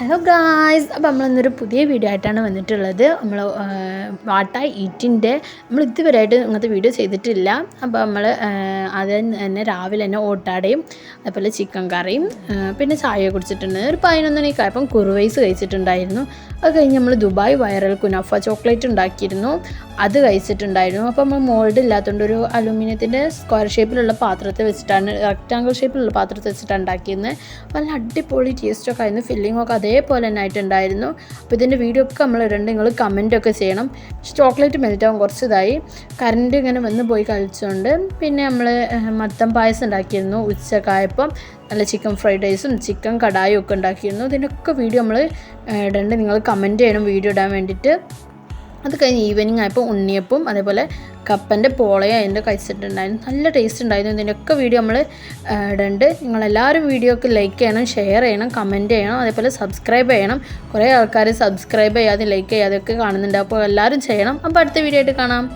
Hello guys, അപ്പോൾ നമ്മളിന്നൊരു പുതിയ video ആയിട്ടാണ് വന്നിട്ടുള്ളത്. നമ്മൾ വാട്ട ഈറ്റിൻ്റെ നമ്മൾ ഇതുവരെയായിട്ട് ഇങ്ങനത്തെ വീഡിയോ ചെയ്തിട്ടില്ല. അപ്പോൾ നമ്മൾ ആദ്യം തന്നെ രാവിലെ തന്നെ ഓട്ടാടയും അതുപോലെ ചിക്കൻ കറിയും പിന്നെ ചായ കുടിച്ചിട്ടുണ്ട്. ഒരു 11 മണിക്കായപ്പം കുറുവൈസ് കഴിച്ചിട്ടുണ്ടായിരുന്നു. അത് കഴിഞ്ഞ് നമ്മൾ ദുബായ് വൈറൽ കുനാഫ ചോക്ലേറ്റ് ഉണ്ടാക്കിയിരുന്നു, അത് കഴിച്ചിട്ടുണ്ടായിരുന്നു. അപ്പോൾ നമ്മൾ മോൾഡ് ഇല്ലാത്തതുകൊണ്ട് ഒരു അലൂമിനിയത്തിൻ്റെ സ്ക്വയർ ഷേപ്പിലുള്ള പാത്രത്തിൽ വെച്ചിട്ടാണ്, റെക്റ്റാങ്കിൾ ഷേപ്പിലുള്ള പാത്രത്തിൽ വെച്ചിട്ടാണ് ഉണ്ടാക്കിയിരുന്നത്. നല്ല അടിപൊളി ടേസ്റ്റൊക്കെ ആയിരുന്നു, ഫില്ലിങ്ങൊക്കെ അതേപോലെ തന്നെ ആയിട്ടുണ്ടായിരുന്നു. അപ്പോൾ ഇതിൻ്റെ വീഡിയോ ഒക്കെ നമ്മൾ ഇടേണ്ട, നിങ്ങൾ കമൻറ്റൊക്കെ ചെയ്യണം. പക്ഷേ ചോക്ലേറ്റ് മെൽറ്റാവും കുറച്ച് ഇതായി, കറണ്ട് ഇങ്ങനെ വന്ന് പോയി കളിച്ചുകൊണ്ട്. പിന്നെ നമ്മൾ മത്തൻ പായസം ഉണ്ടാക്കിയിരുന്നു ഉച്ചക്കായപ്പം, നല്ല ചിക്കൻ ഫ്രൈഡ് റൈസും ചിക്കൻ കടായും ഒക്കെ ഉണ്ടാക്കിയിരുന്നു. ഇതിനൊക്കെ വീഡിയോ നമ്മൾ ഇടേണ്ട, നിങ്ങൾ കമൻറ്റ് ചെയ്യണം വീഡിയോ ഇടാൻ വേണ്ടിയിട്ട്. അത് കഴിഞ്ഞ് ഈവനിങ് ആയപ്പോൾ ഉണ്ണിയപ്പം അതേപോലെ കപ്പൻ്റെ പോളയും അതിൻ്റെ കഴിച്ചിട്ടുണ്ടായിരുന്നു, നല്ല ടേസ്റ്റ് ഉണ്ടായിരുന്നു. ഇതിൻ്റെയൊക്കെ വീഡിയോ നമ്മൾ ഇടുന്നുണ്ട്. നിങ്ങളെല്ലാവരും വീഡിയോ ഒക്കെ ലൈക്ക് ചെയ്യണം, ഷെയർ ചെയ്യണം, കമൻറ്റ് ചെയ്യണം, അതേപോലെ സബ്സ്ക്രൈബ് ചെയ്യണം. കുറേ ആൾക്കാർ സബ്സ്ക്രൈബ് ചെയ്യാതെ ലൈക്ക് ചെയ്യാതെയൊക്കെ കാണുന്നുണ്ട്, അപ്പോൾ എല്ലാവരും ചെയ്യണം. അപ്പോൾ അടുത്ത വീഡിയോ ആയിട്ട് കാണാം.